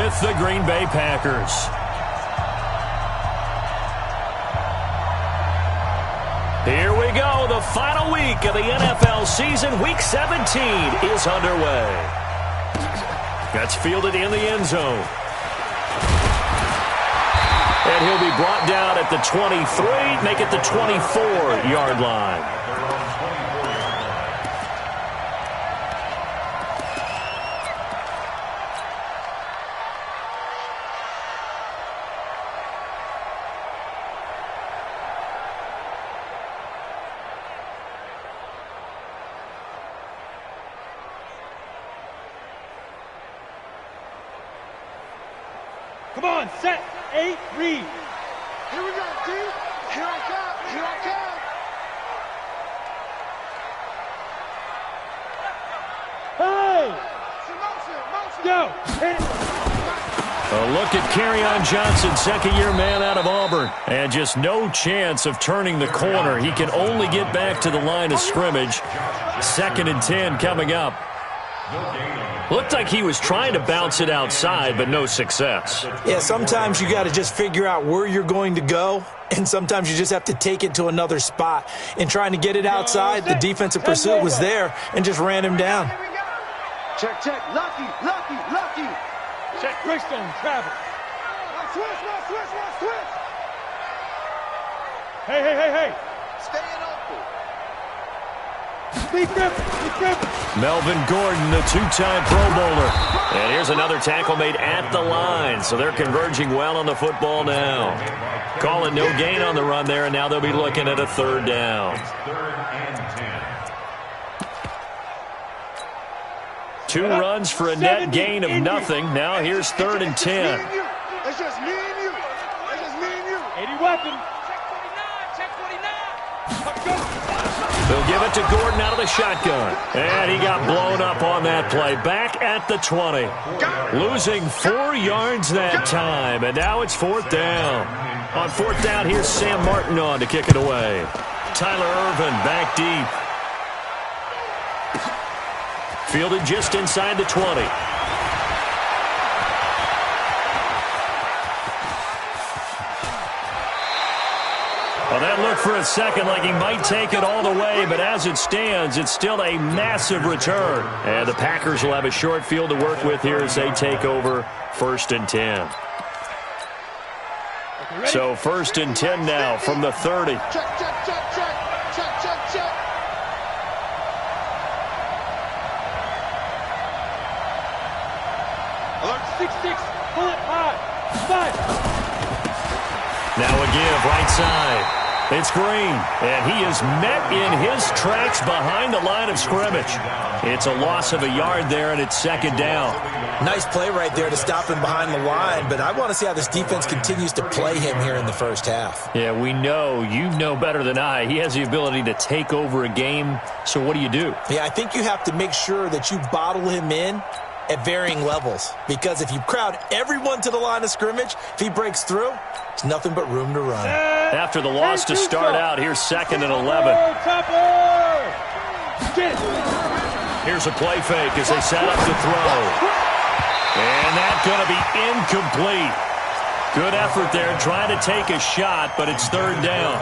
with the Green Bay Packers. Here we go. The final week of the NFL season. Week 17 is underway. That's fielded in the end zone. And he'll be brought down at the 23, make it the 24-yard line. Come on, set, 8, read. Here we go, D. Here I come, here I come. Hey! Go! Hit it! A look at Kerryon Johnson, second-year man out of Auburn. And just no chance of turning the corner. He can only get back to the line of scrimmage. 2nd and 10 coming up. Looked like he was trying to bounce it outside, but no success. Yeah, sometimes you got to just figure out where you're going to go, and sometimes you just have to take it to another spot. In trying to get it outside, the defensive pursuit was there and just ran him down. Check, check. Lucky, lucky, lucky. Check, Greystone, travel. Switch. Hey. Staying open. Be grip. Melvin Gordon, the two-time Pro Bowler. And here's another tackle made at the line, so they're converging well on the football now. Calling no gain on the run there, and now they'll be looking at a 3rd down. 2 runs for a net gain of nothing. Now here's 3rd and 10. It's just me and you. 80 weapon. Check 49. They'll give it to Gordon out of the shotgun. And he got blown up on that play. Back at the 20. Losing 4 yards that time. And now it's 4th down. On 4th down, here's Sam Martin on to kick it away. Tyler Irvin back deep. Fielded just inside the 20. Well, that looked for a second like he might take it all the way, but as it stands, it's still a massive return. And the Packers will have a short field to work with here as they take over 1st and 10. So 1st and 10 now from the 30. Check. Alert 6-6, pull it high. 5. Now a give right side. It's Green, and he is met in his tracks behind the line of scrimmage. It's a loss of a yard there, and it's 2nd down. Nice play right there to stop him behind the line, but I want to see how this defense continues to play him here in the first half. Yeah, we know. You know better than I. He has the ability to take over a game, so what do you do? Yeah, I think you have to make sure that you bottle him in at varying levels, because if you crowd everyone to the line of scrimmage, if he breaks through, there's nothing but room to run. After the loss to start out, here's 2nd and 11. Here's a play fake as they set up to throw. And that's going to be incomplete. Good effort there trying to take a shot, but it's 3rd down.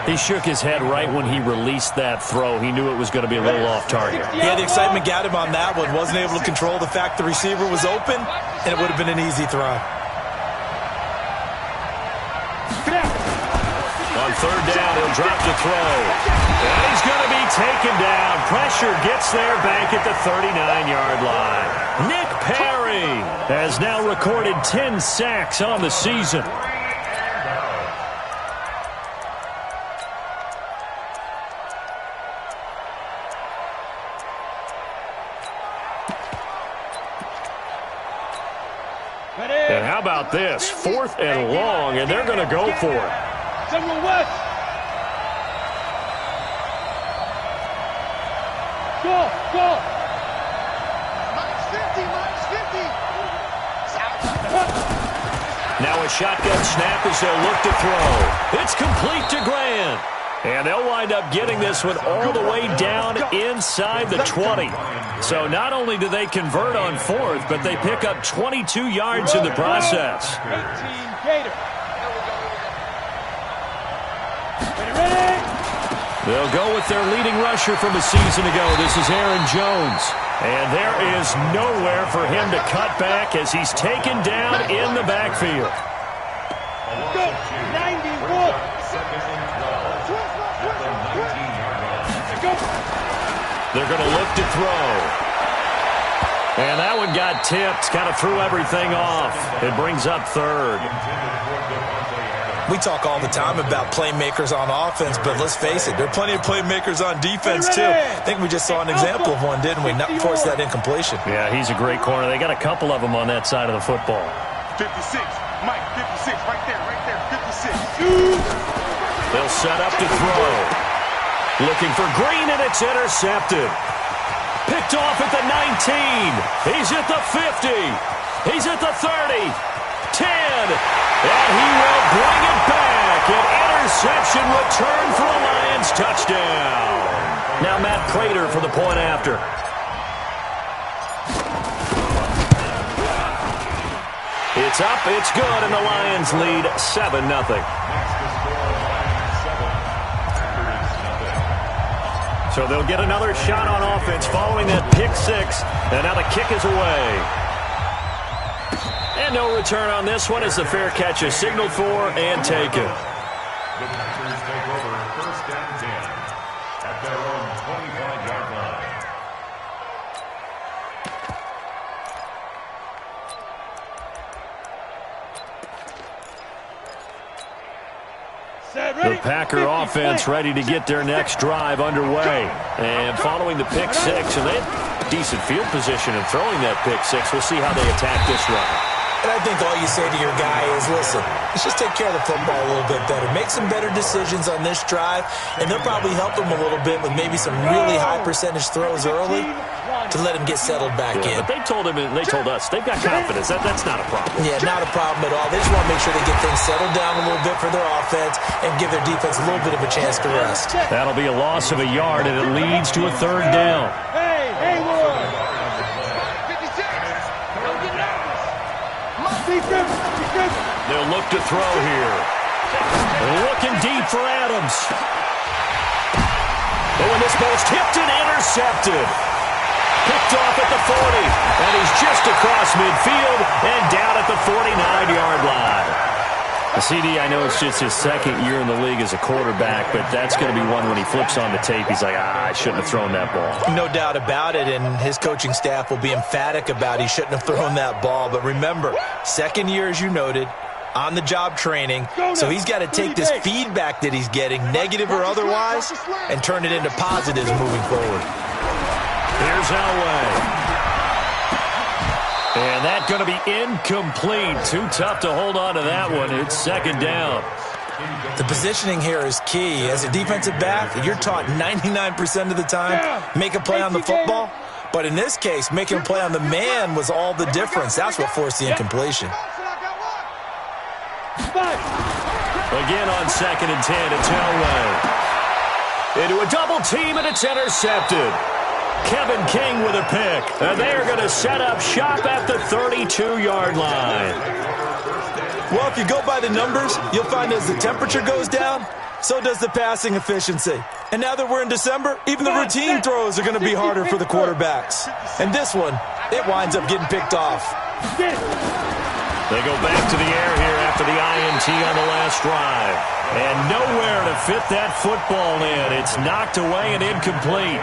He shook his head right when he released that throw. He knew it was going to be a little off target. Yeah, the excitement got him on that one. Wasn't able to control the fact the receiver was open, and it would have been an easy throw. On 3rd down, he'll drop to throw. And he's going to be taken down. Pressure gets there back at the 39-yard line. Nick Perry has now recorded 10 sacks on the season. And how about this? 4th and long, and they're going to go for it. General West. Go. Minus 50. Now a shotgun snap as they'll look to throw. It's complete to Grant. And they'll wind up getting this one all the way down inside the 20. So not only do they convert on fourth, but they pick up 22 yards in the process. 18 Gator. Ready? They'll go with their leading rusher from a season ago. This is Aaron Jones. And there is nowhere for him to cut back as he's taken down in the backfield. Go. 91. They're going to look to throw. And that one got tipped, kind of threw everything off. It brings up third. We talk all the time about playmakers on offense, but let's face it, there are plenty of playmakers on defense, too. I think we just saw an example of one, didn't we? Not force that incompletion. Yeah, he's a great corner. They got a couple of them on that side of the football. 56. Mike, 56. Right there. 56. They'll set up to throw. Looking for Green, and it's intercepted. Picked off at the 19. He's at the 50. He's at the 30. 10. And he will bring it back. An interception return for a Lions touchdown. Now Matt Prater for the point after. It's up, it's good, and the Lions lead 7-0. So they'll get another shot on offense following that pick six. And now the kick is away. And no return on this one as the fair catch is signaled for and taken. The Packers take over first down 10 at their own 25-yard line. The Packer offense ready to get their next drive underway. And following the pick six, and they had decent field position in throwing that pick six. We'll see how they attack this run. And I think all you say to your guy is, listen, let's just take care of the football a little bit better. Make some better decisions on this drive, and they'll probably help him a little bit with maybe some really high percentage throws early to let him get settled back in. But they told him, and they told us, they've got confidence. That's not a problem. Yeah, not a problem at all. They just want to make sure they get things settled down a little bit for their offense and give their defense a little bit of a chance to rest. That'll be a loss of a yard, and it leads to a third down. Hey, Hayward. 56. Don't get nervous. They'll look to throw here. Looking deep for Adams. Oh, and this ball's tipped and intercepted. Picked off at the 40, and he's just across midfield and down at the 49-yard line. CD, I know it's just his second year in the league as a quarterback, but that's going to be one when he flips on the tape. He's like, I shouldn't have thrown that ball. No doubt about it, and his coaching staff will be emphatic about he shouldn't have thrown that ball. But remember, second year, as you noted, on-the-job training, so he's got to take this feedback that he's getting, negative or otherwise, and turn it into positives moving forward. Here's Elway. And that's going to be incomplete. Too tough to hold on to that one. It's second down. The positioning here is key. As a defensive back, you're taught 99% of the time, make a play on the football. But in this case, making a play on the man was all the difference. That's what forced the incompletion. Again on second and 10, it's Elway. Into a double team, and it's intercepted. Kevin King with a pick. And they are going to set up shop at the 32-yard line. Well, if you go by the numbers, you'll find as the temperature goes down, so does the passing efficiency. And now that we're in December, even the routine throws are going to be harder for the quarterbacks. And this one, it winds up getting picked off. They go back to the air here after the INT on the last drive. And nowhere to fit that football in. It's knocked away and incomplete.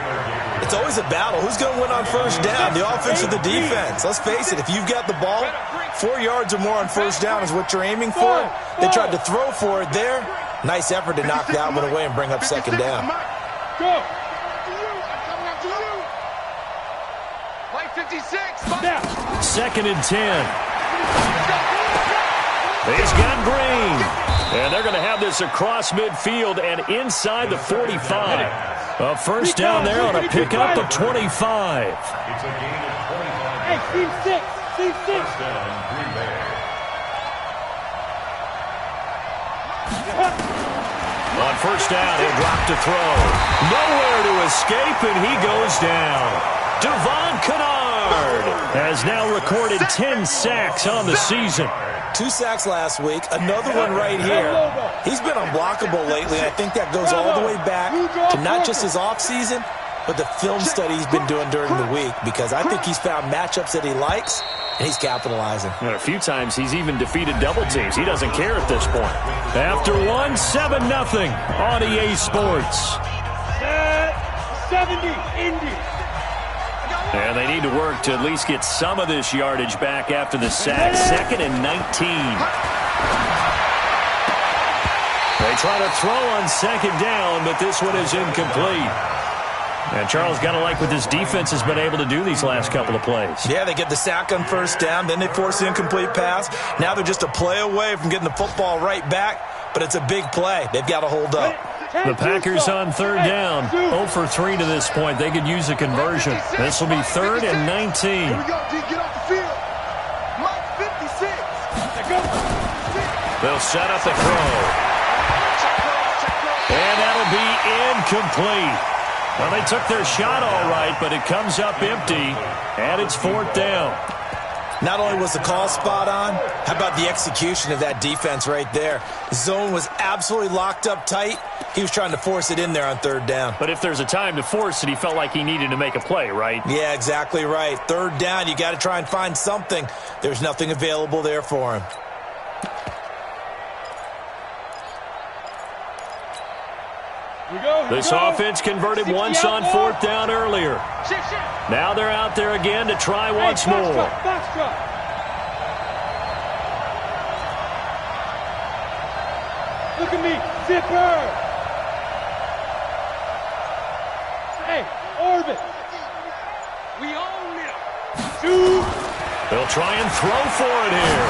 It's always a battle. Who's going to win on first down, the offense or the defense? Let's face it, if you've got the ball, 4 yards or more on first down is what you're aiming for. They tried to throw for it there. Nice effort to knock that one away and bring up second down. Go. Play 56. Second and 10. He's got Green. And they're going to have this across midfield and inside the 45. A first down there on a pickup of 25. It's a gain of 25. Hey, team 6. Team 6. First down, Green Bay. On first down. He'll drop to throw. Nowhere to escape, and he goes down. Devon Kennard has now recorded 10 sacks on the season. 2 sacks last week, another one right here. He's been unblockable lately, and I think that goes all the way back to not just his offseason, but the film study he's been doing during the week, because I think he's found matchups that he likes, and he's capitalizing. And a few times he's even defeated double teams. He doesn't care at this point. After one, 7-0 on EA Sports. 70, Indy. And they need to work to at least get some of this yardage back after the sack. 2nd and 19. They try to throw on 2nd down, but this one is incomplete. And Charles, got to like what this defense has been able to do these last couple of plays. Yeah, they get the sack on 1st down, then they force the incomplete pass. Now they're just a play away from getting the football right back, but it's a big play. They've got to hold up. The Packers on 3rd down, 0 for 3 to this point. They could use a conversion. This will be 3rd and 19. Here we go, D. Get off the field. Mike 56. They'll set up the throw. And that'll be incomplete. Well, they took their shot all right, but it comes up empty, and it's 4th down. Not only was the call spot on, how about the execution of that defense right there? The zone was absolutely locked up tight. He was trying to force it in there on 3rd down. But if there's a time to force it, he felt like he needed to make a play, right? Yeah, exactly right. 3rd down, you got to try and find something. There's nothing available there for him. This offense converted once on 4th down earlier. Now they're out there again to try once more. Look at me, zipper. Hey, orbit. We own it. Shoot. They'll try and throw for it here.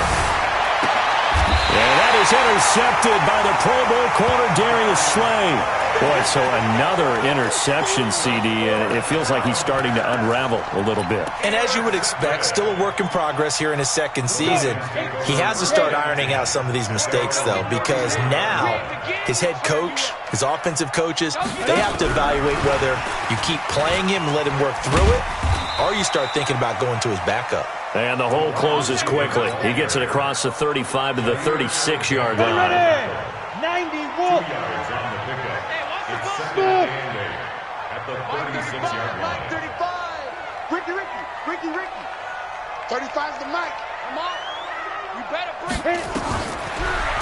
And that is intercepted by the Pro Bowl corner, Darius Slay. Boy, so another interception, CD, and it feels like he's starting to unravel a little bit. And as you would expect, still a work in progress here in his 2nd season. He has to start ironing out some of these mistakes, though, because now his head coach, his offensive coaches, they have to evaluate whether you keep playing him and let him work through it, or you start thinking about going to his backup. And the hole closes quickly. He gets it across the 35 to the 36-yard line. 91. At the 36-yard line. 35. Ricky. 35's the mic. Come on. You better bring it.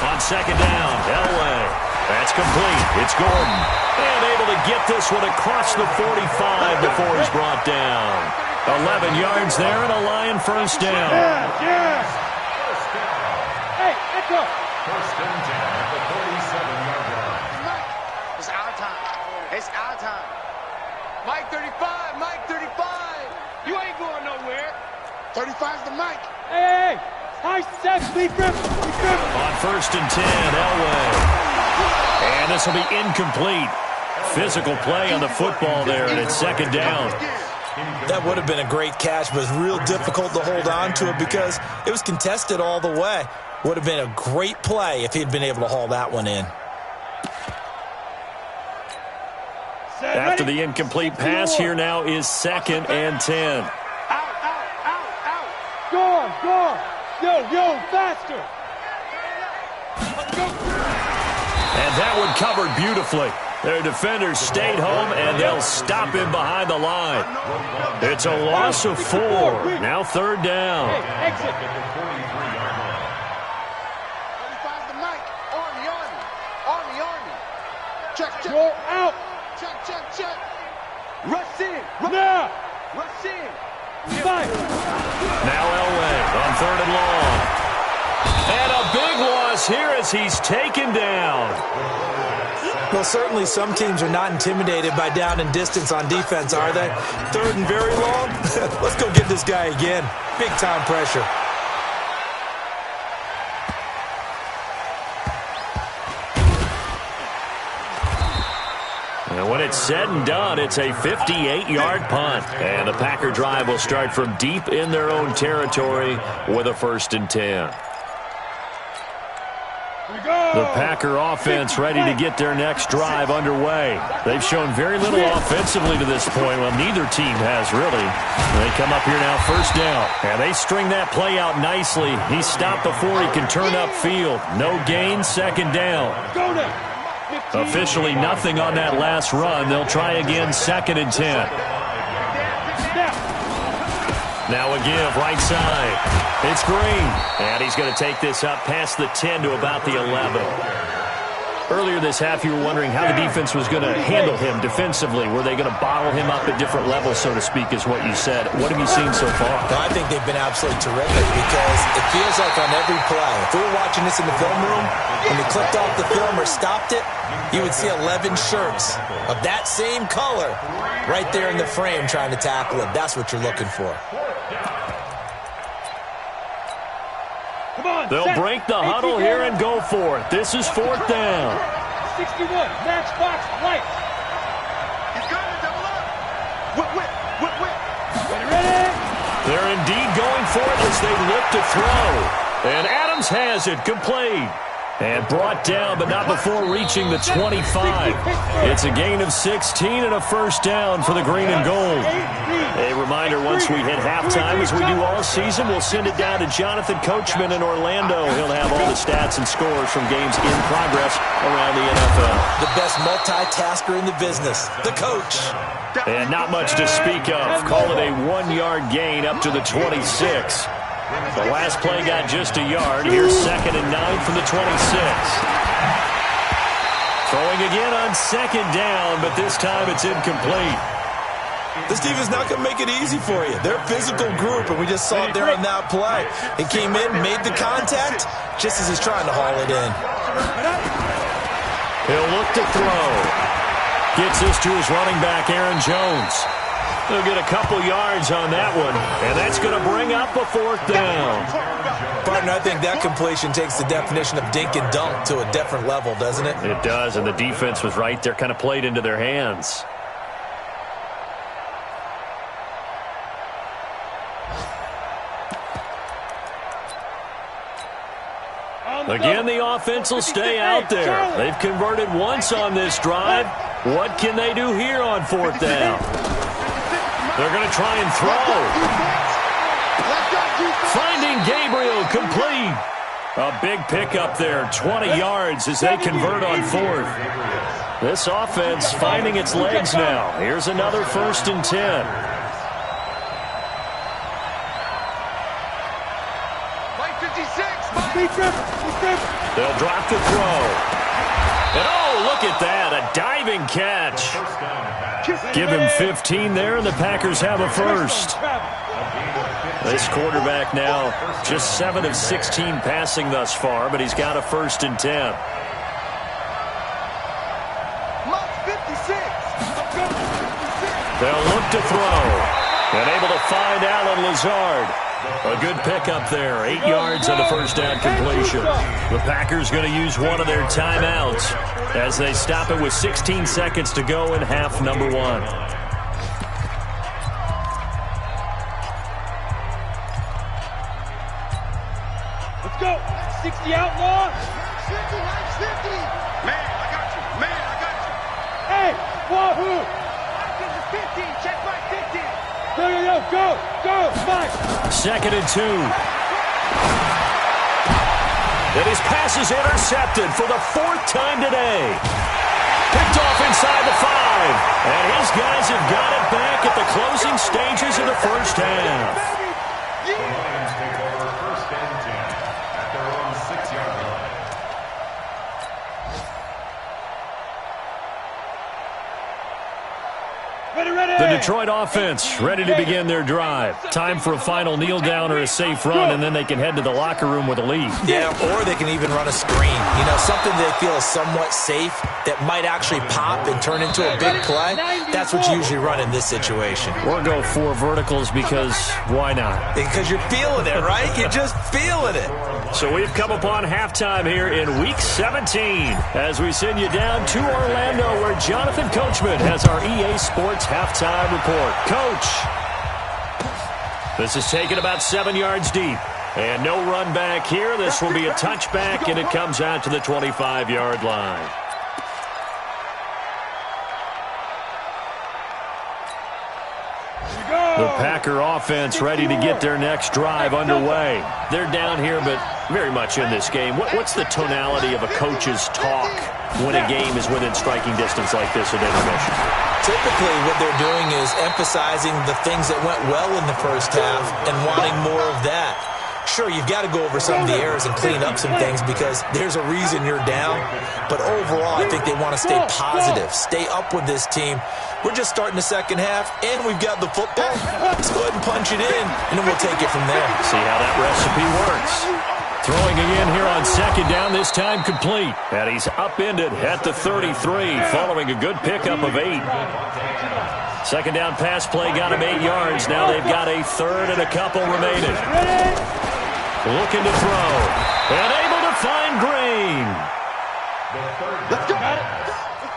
On 2nd down, Elway. That's complete. It's Gordon. And able to get this one across the 45 before he's brought down. 11 yards there and a Lion 1st down. Yeah. Hey, let's go. 1st and 10 at the 47-yard line. It's our time. It's our time. Mike 35. You ain't going nowhere. 35's the mic. Hey. Nice set, Lee Griffin. On 1st and 10, Elway. And this will be incomplete. Physical play on the football there, and it's 2nd down. That would have been a great catch, but it's real difficult to hold on to it because it was contested all the way. Would have been a great play if he'd been able to haul that one in. After the incomplete pass, here now is 2nd and 10. Out. Go. Yo, faster. And that one covered beautifully. Their defenders stayed home, and they'll stop him behind the line. It's a loss of 4. Now 3rd down. Hey, exit. 35's the mic. Army. Check. Go out. Check. Rush in. Now. Rush in. Fight. Now Elway on 3rd and long. And a big loss here as he's taken down. Well, certainly some teams are not intimidated by down and distance on defense, are they? 3rd and very long? Let's go get this guy again. Big time pressure. And when it's said and done, it's a 58-yard punt. And the Packer drive will start from deep in their own territory with a 1st and 10. The Packer offense ready to get their next drive underway. They've shown very little offensively to this point. Well, neither team has, really. They come up here now, first down. And they string that play out nicely. He stopped before he can turn upfield. No gain, second down. Officially nothing on that last run. They'll try again, second and 10. Now a give, right side. It's Green. And he's going to take this up past the 10 to about the 11. Earlier this half, you were wondering how the defense was going to handle him defensively. Were they going to bottle him up at different levels, so to speak, is what you said. What have you seen so far? I think they've been absolutely terrific because it feels like on every play, if we were watching this in the film room, when they clicked off the film or stopped it, you would see 11 shirts of that same color right there in the frame trying to tackle him. That's what you're looking for. They'll break the huddle here and go for it. This is fourth down. 61, matchbox, light. He's got to double up. Whip. Ready? They're indeed going for it as they look to throw. And Adams has it, complete. And brought down, but not before reaching the 25. It's a gain of 16 and a first down for the green and gold. A reminder, once we hit halftime, as we do all season, we'll send it down to Jonathan Coachman in Orlando. He'll have all the stats and scores from games in progress around the NFL. The best multitasker in the business, the coach. And not much to speak of. Call it a 1-yard gain up to the 26. The last play got just a yard. Here's second and 9 from the 26. Throwing again on second down, but this time it's incomplete. This team is not going to make it easy for you. They're a physical group, and we just saw it there on that play. It came in, made the contact, just as he's trying to haul it in. He'll look to throw. Gets this to his running back, Aaron Jones. They'll get a couple yards on that one, and that's going to bring up a fourth down. Partner, I think that completion takes the definition of dink and dunk to a different level, doesn't it? It does, and the defense was right there, kind of played into their hands. Again, the offense will stay out there. They've converted once on this drive. What can they do here on fourth down? They're going to try and throw. Finding Gabriel, complete. A big pickup there, 20 yards as they convert on fourth. This offense finding its legs now. Here's another first and 10. Mike 56. They'll drop the throw. And oh, look at that, a diving catch. Give him 15 there, and the Packers have a first. This quarterback now just 7 of 16 passing thus far, but he's got a first and 10. They'll look to throw. And able to find Alan Lazard. A good pickup there. 8 yards on the first down completion. The Packers going to use one of their timeouts as they stop it with 16 seconds to go in half number 1. Let's go. 60 outlaw. 50. Man, I got you. Hey, wahoo. 15. Check my 15. Go, Mike. Second and 2. And his pass is intercepted for the 4th time today. Picked off inside the 5. And his guys have got it back at the closing stages of the first half. Lions take over first and 10 at their own 6-yard line. The Detroit offense ready to begin their drive. Time for a final kneel down or a safe run, and then they can head to the locker room with a lead. Yeah, or they can even run a screen. You know, something they feel is somewhat safe that might actually pop and turn into a big play. That's what you usually run in this situation. Or go 4 verticals because why not? Because you're feeling it, right? You're just feeling it. So we've come upon halftime here in Week 17 as we send you down to Orlando where Jonathan Coachman has our EA Sports halftime report. Coach, this is taken about 7 yards deep. And no run back here. This will be a touchback, and it comes out to the 25-yard line. The Packer offense ready to get their next drive underway. They're down here, but very much in this game. What's the tonality of a coach's talk when a game is within striking distance like this at intermission? Typically, what they're doing is emphasizing the things that went well in the first half and wanting more of that. Sure, you've got to go over some of the errors and clean up some things because there's a reason you're down. But overall, I think they want to stay positive, stay up with this team. We're just starting the second half, and we've got the football. Let's go ahead and punch it in, and then we'll take it from there. See how that recipe works. Throwing again here on second down, this time complete. And he's upended at the 33, following a good pickup of 8. Second down pass play got him 8 yards. Now they've got a third and a couple remaining. Looking to throw. And able to find Green.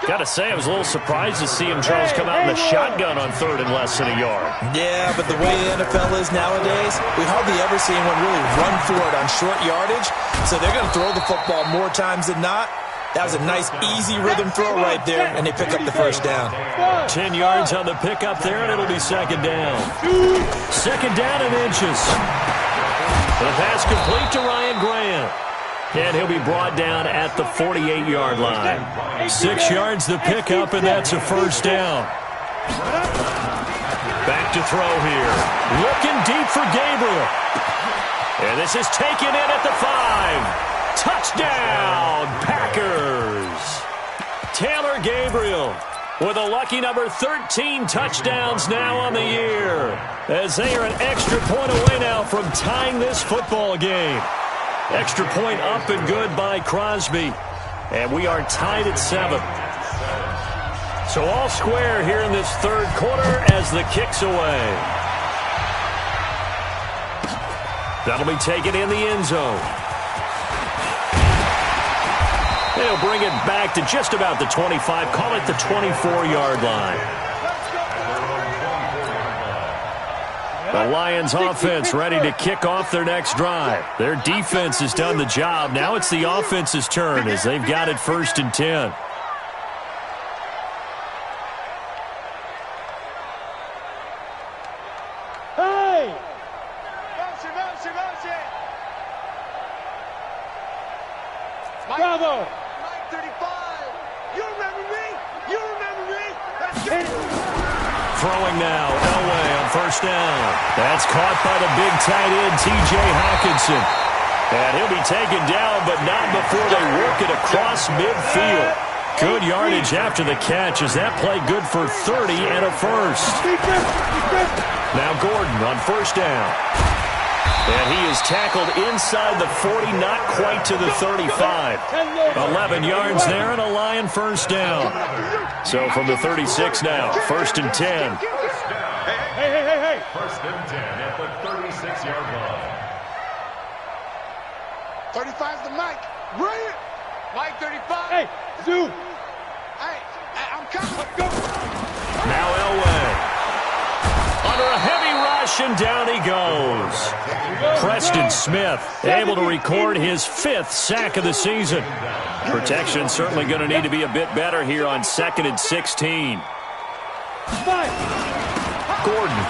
Got to say, I was a little surprised to see him, Charles, come out in the shotgun on third and less than a yard. Yeah, but the way the NFL is nowadays, we hardly ever see anyone really run for it on short yardage. So they're going to throw the football more times than not. That was a nice, easy rhythm throw right there, and they pick up the first down. 10 yards on the pickup there, and it'll be second down. Second down and inches. The pass complete to Ryan Grant. And he'll be brought down at the 48-yard line. 6 yards the pickup, and that's a first down. Back to throw here. Looking deep for Gabriel. And this is taken in at the 5. Touchdown, Packers. Taylor Gabriel with a lucky number 13 touchdowns now on the year, as they are an extra point away now from tying this football game. Extra point up and good by Crosby. And we are tied at 7. So all square here in this third quarter as the kick's away. That'll be taken in the end zone. They'll bring it back to just about the 25. Call it the 24-yard line. The Lions offense ready to kick off their next drive. Their defense has done the job. Now it's the offense's turn as they've got it 1st and 10. Hey! Motion. Bravo! Mike 35. You remember me? Let's get it. Throwing now, Elway on first down. That's caught by the big tight end, T.J. Hawkinson. And he'll be taken down, but not before they work it across midfield. Good yardage after the catch. Is that play good for 30 and a first? Now Gordon on first down. And he is tackled inside the 40, not quite to the 35. 11 yards there and a Lion first down. So from the 36 now, 1st and 10. Hey. 1st and 10 at the 36-yard line. 35's the Mike. Brilliant. Mike 35. Hey, Zoo. Hey, I'm coming. Go. Now Elway. Under a heavy rush, and down he goes. Preston Smith able to record his 5th sack of the season. Protection certainly going to need to be a bit better here on 2nd and 16. Gordon.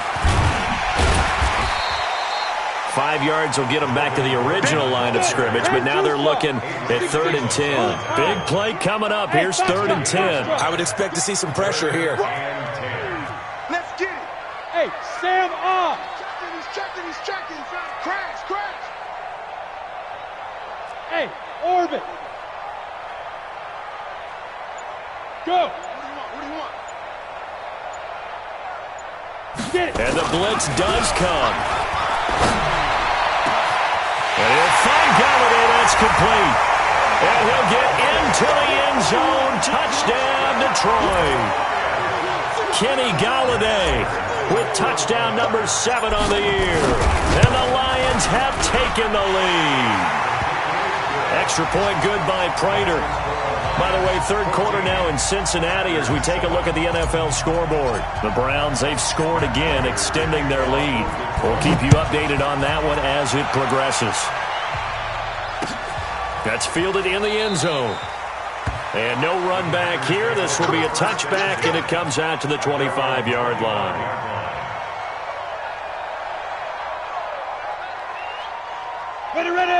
5 yards will get him back to the original line of scrimmage, but now they're looking at 3rd and 10. Big play coming up. Here's 3rd and 10. I would expect to see some pressure here. Let's get it. Hey, Sam off. He's checking. Crash. Hey, orbit. Go. What do you want? Get it. And the blitz does come. And he'll find Galladay. That's complete. And he'll get into the end zone. Touchdown, Detroit. Kenny Galladay with touchdown number 7 on the year. And the Lions have taken the lead. Extra point good by Prater. By the way, third quarter now in Cincinnati as we take a look at the NFL scoreboard. The Browns, they've scored again, extending their lead. We'll keep you updated on that one as it progresses. That's fielded in the end zone. And no run back here. This will be a touchback, and it comes out to the 25-yard line.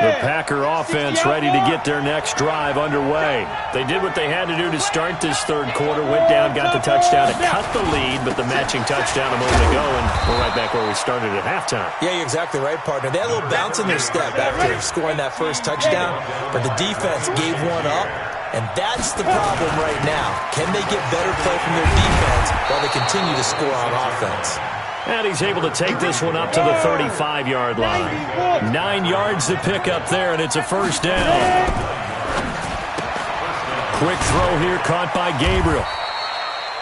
The Packer offense ready to get their next drive underway. They did what they had to do to start this third quarter, went down, got the touchdown to cut the lead, but the matching touchdown a moment ago, and we're right back where we started at halftime. Yeah, you're exactly right, partner. They had a little bounce in their step after scoring that first touchdown, but the defense gave one up, and that's the problem right now. Can they get better play from their defense while they continue to score on offense? And he's able to take this one up to the 35-yard line. 9 yards to pick up there, and it's a first down. Quick throw here caught by Gabriel.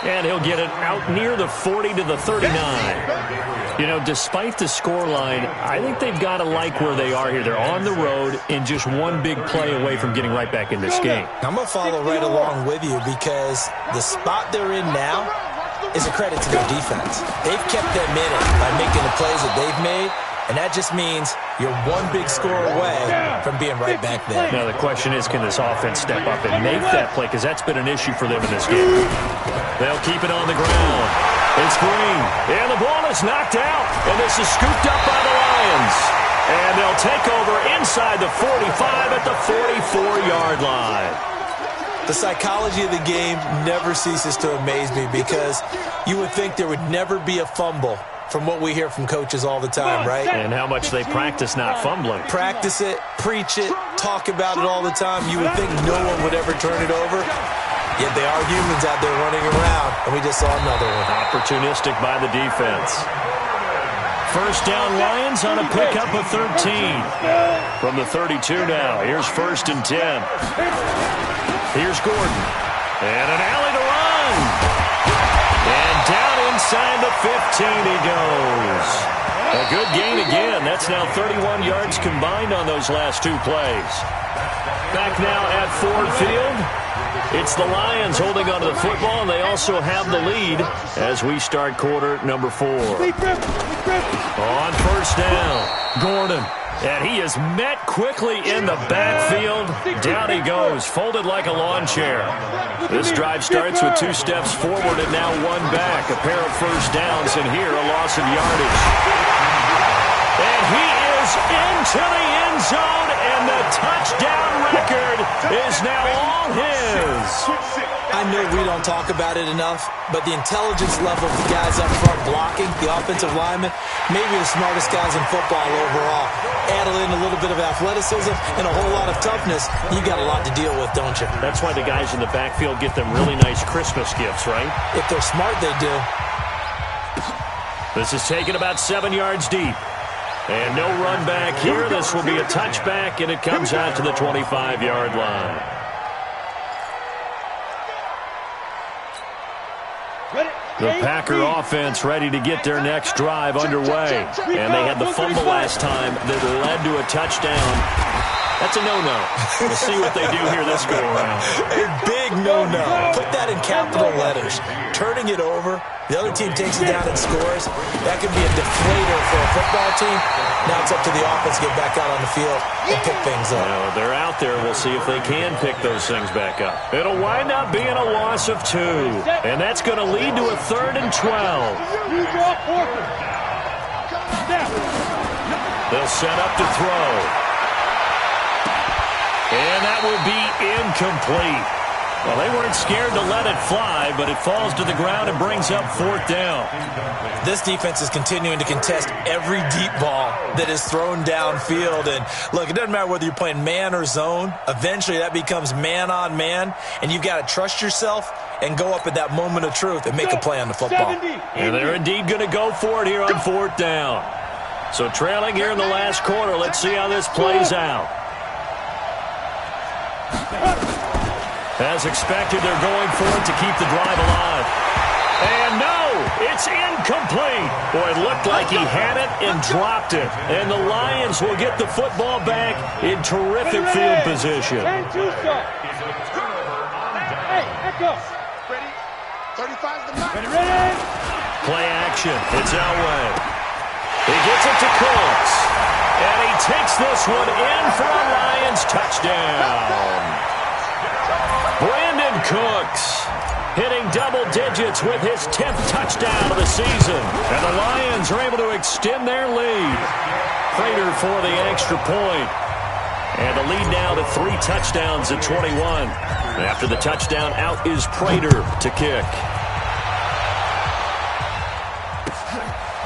And he'll get it out near the 40 to the 39. You know, despite the scoreline, I think they've got to like where they are here. They're on the road and just one big play away from getting right back in this game. I'm going to follow right along with you because the spot they're in now is a credit to their defense. They've kept them in it by making the plays that they've made, and that just means you're one big score away from being right back there. Now the question is, can this offense step up and make that play? Because that's been an issue for them in this game. They'll keep it on the ground. It's Green, and the ball is knocked out, and this is scooped up by the Lions. And they'll take over inside the 45 at the 44-yard line. The psychology of the game never ceases to amaze me because you would think there would never be a fumble from what we hear from coaches all the time, right? And how much they practice not fumbling. Practice it, preach it, talk about it all the time. You would think no one would ever turn it over. Yet they are humans out there running around, and we just saw another one. Opportunistic by the defense. First down Lions on a pickup of 13. From the 32 now. Here's 1st and 10. Here's Gordon. And an alley to run. And down inside the 15 he goes. A good gain again. That's now 31 yards combined on those last two plays. Back now at Ford Field. It's the Lions holding onto the football, and they also have the lead as we start quarter number 4. On first down, Gordon. And he is met quickly in the backfield. Down he goes, folded like a lawn chair. This drive starts with 2 steps forward and now 1 back. A pair of first downs, and here a loss of yardage. And he is into the end zone, and the touchdown record is now all his. I know we don't talk about it enough, but the intelligence level of the guys up front blocking, the offensive linemen, maybe the smartest guys in football overall. Add in a little bit of athleticism and a whole lot of toughness, you got a lot to deal with, don't you? That's why the guys in the backfield get them really nice Christmas gifts, right? If they're smart, they do. This is taken about 7 yards deep. And no run back here. This will be a touchback, and it comes out to the 25-yard line. The Packer offense ready to get their next drive underway. And they had the fumble last time that led to a touchdown. That's a no-no. We'll see what they do here this go-around. A big no-no. Put that in capital letters. Turning it over, the other team takes it down and scores. That could be a deflator for a football team. Now it's up to the offense to get back out on the field and pick things up. Well, they're out there. We'll see if they can pick those things back up. It'll wind up being a loss of 2. And that's going to lead to a 3rd and 12. They'll set up to throw. And that will be incomplete. Well, they weren't scared to let it fly, but it falls to the ground and brings up 4th down. This defense is continuing to contest every deep ball that is thrown downfield. And, look, it doesn't matter whether you're playing man or zone. Eventually, that becomes man-on-man, and you've got to trust yourself and go up at that moment of truth and make a play on the football. And they're indeed going to go for it here on 4th down. So trailing here in the last quarter, let's see how this plays out. As expected, they're going for it to keep the drive alive. And no, it's incomplete. Boy, it looked like he had it and dropped it. And the Lions will get the football back in terrific field position. Hey, echo. Ready? 35's the mark. Ready? Play action. It's Elway. He gets it to Cooks. And he takes this one in for a Lions touchdown. Brandon Cooks hitting double digits with his 10th touchdown of the season. And the Lions are able to extend their lead. Prater for the extra point. And the lead now to 3 touchdowns at 21. After the touchdown, out is Prater to kick.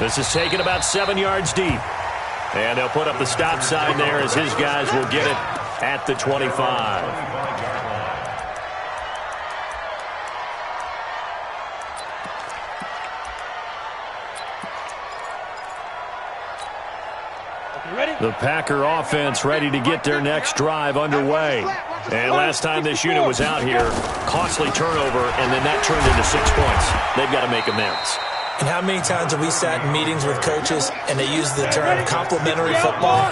This is taken about 7 yards deep. And they'll put up the stop sign there as his guys will get it at the 25. The Packer offense ready to get their next drive underway. And last time this unit was out here, costly turnover, and then that turned into 6 points. They've got to make amends. And how many times have we sat in meetings with coaches and they use the term complementary football?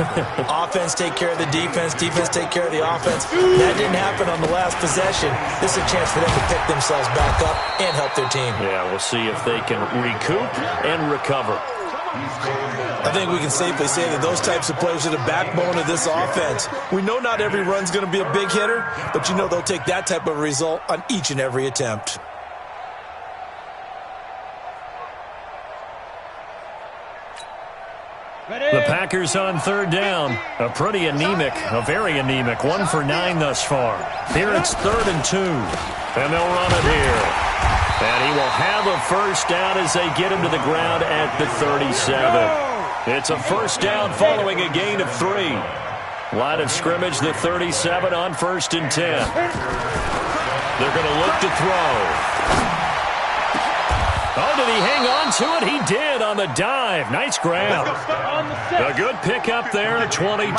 Offense take care of the defense, defense take care of the offense. That didn't happen on the last possession. This is a chance for them to pick themselves back up and help their team. Yeah, we'll see if they can recoup and recover. I think we can safely say that those types of players are the backbone of this offense. We know not every run's going to be a big hitter, but you know they'll take that type of result on each and every attempt. The Packers on third down. A very anemic 1 for 9 thus far. Here it's 3rd and 2. And they'll run it here. And he will have a first down as they get him to the ground at the 37. It's a first down following a gain of 3. Line of scrimmage, the 37 on 1st and 10. They're going to look to throw. Oh, did he hang on to it? He did on the dive. Nice grab. A good pickup there at 22.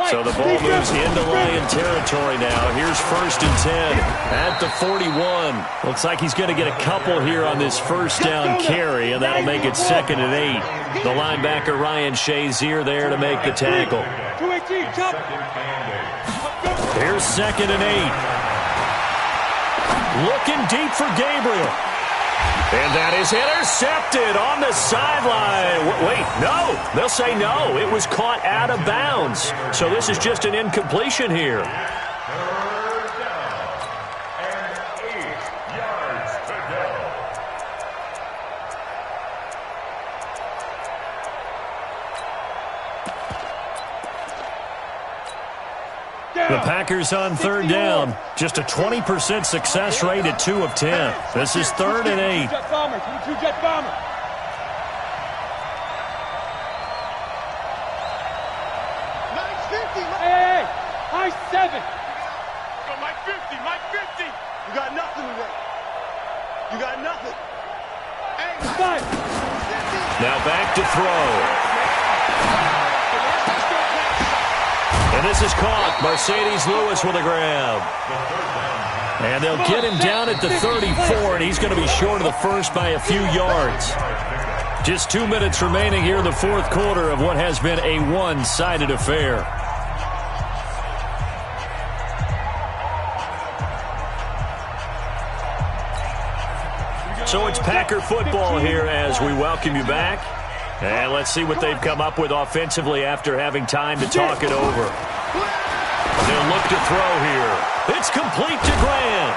So the ball moves into Lion territory now. Here's 1st and 10 at the 41. Looks like he's going to get a couple here on this first down carry, and that'll make it 2nd and 8. The linebacker Ryan Shazier there to make the tackle. Here's 2nd and 8. Looking deep for Gabriel. And that is intercepted on the sideline. Wait, no. They'll say no. It was caught out of bounds. So this is just an incompletion here. 3rd down and 8 yards to go. The Packers on 3rd down. Just a 20% success rate at 2 of 10. This is 3rd and 8. Jet bombers. 2 jet bombers. Hey, high 7. Go, Mike 50, Mike 50. You got nothing today. You got nothing. Hey, 5. Now back to throw. And this is caught. Mercedes Lewis with a grab. And they'll get him down at the 34, and he's going to be short of the first by a few yards. Just 2 minutes remaining here in the 4th quarter of what has been a one-sided affair. So it's Packer football here as we welcome you back. And let's see what they've come up with offensively after having time to talk it over. They'll look to throw here. It's complete to Grant.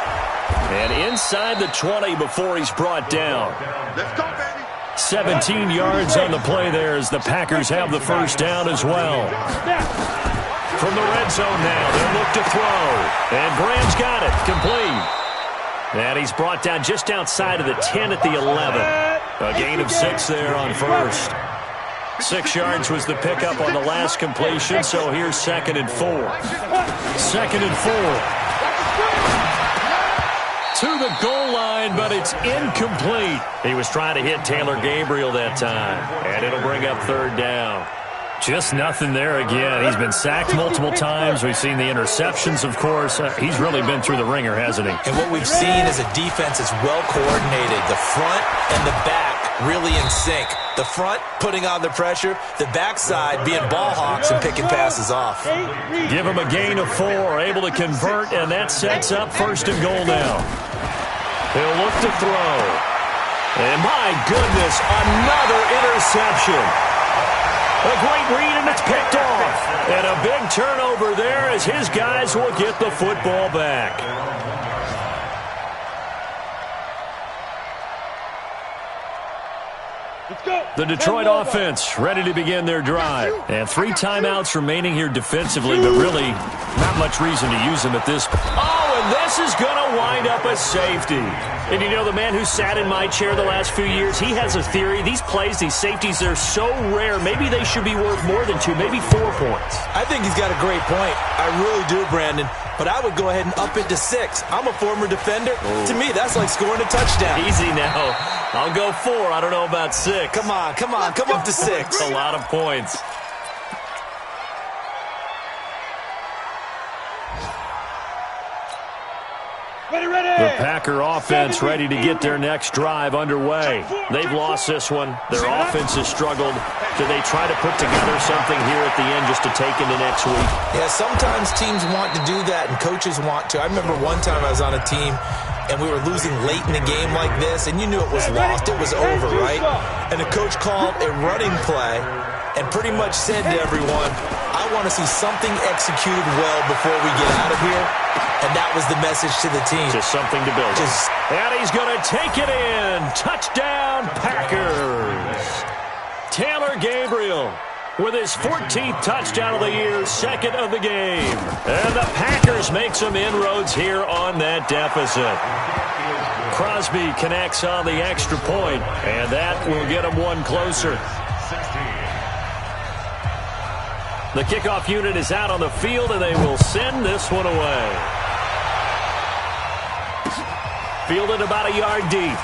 And inside the 20 before he's brought down. let's go, baby. 17 yards on the play there as the Packers have the first down as well. From the red zone now, they'll look to throw. And Graham's got it. Complete. And he's brought down just outside of the 10 at the 11. A gain of 6 there on first. 6 yards was the pickup on the last completion, so here's 2nd and 4. 2nd and 4. To the goal line, but it's incomplete. He was trying to hit Taylor Gabriel that time, and it'll bring up 3rd down. Just nothing there again. He's been sacked multiple times. We've seen the interceptions, of course. He's really been through the ringer, hasn't he? And what we've seen is a defense that's well coordinated. The front and the back really in sync. The front putting on the pressure, the backside being ball hawks and picking passes off. Give him a gain of 4, able to convert, and that sets up 1st and goal now. He'll look to throw. And my goodness, another interception. A great read, and it's picked off. And a big turnover there as his guys will get the football back. Let's go. The Detroit offense ready to begin their drive. And 3 timeouts remaining here defensively, but really not much reason to use them at this point. Oh, and this is going to wind up a safety. And you know, the man who sat in my chair the last few years, he has a theory. These plays, these safeties, they're so rare. Maybe they should be worth more than 2, maybe 4 points. I think he's got a great point. I really do, Brandon. But I would go ahead and up it to 6. I'm a former defender. Ooh. To me, that's like scoring a touchdown. Easy now. I'll go 4. I don't know about 6. Come on. Come up to 6. A lot of points. The Packer offense ready to get their next drive underway. They've lost this one. Their offense has struggled. Do they try to put together something here at the end just to take into next week? Yeah, sometimes teams want to do that and coaches want to. I remember one time I was on a team and we were losing late in the game like this, and you knew it was lost. It was over, right? And the coach called a running play and pretty much said to everyone, I want to see something executed well before we get out of here. And that was the message to the team. Just something to build. And he's going to take it in. Touchdown, Packers. Taylor Gabriel with his 14th touchdown of the year, 2nd of the game. And the Packers make some inroads here on that deficit. Crosby connects on the extra point, and that will get him one closer. The kickoff unit is out on the field, and they will send this one away. Fielded about a yard deep.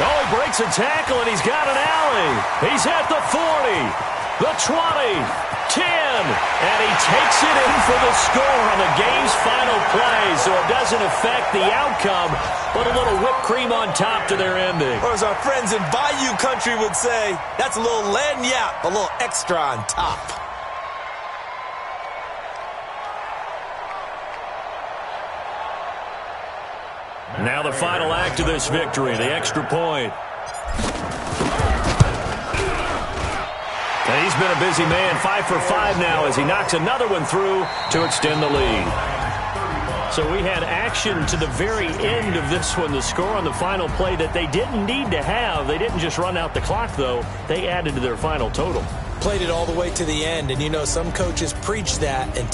Oh, he breaks a tackle, and he's got an alley. He's at the 40, the 20, 10, and he takes it in for the score on the game's final play, so it doesn't affect the outcome, but a little whipped cream on top to their ending. Or as our friends in Bayou Country would say, that's a little lagniappe, a little extra on top. Now the final act of this victory, the extra point. And he's been a busy man, 5 for 5 now as he knocks another one through to extend the lead. So we had action to the very end of this one, the score on the final play that they didn't need to have. They didn't just run out the clock, though. They added to their final total. Played it all the way to the end, and you know some coaches preach that and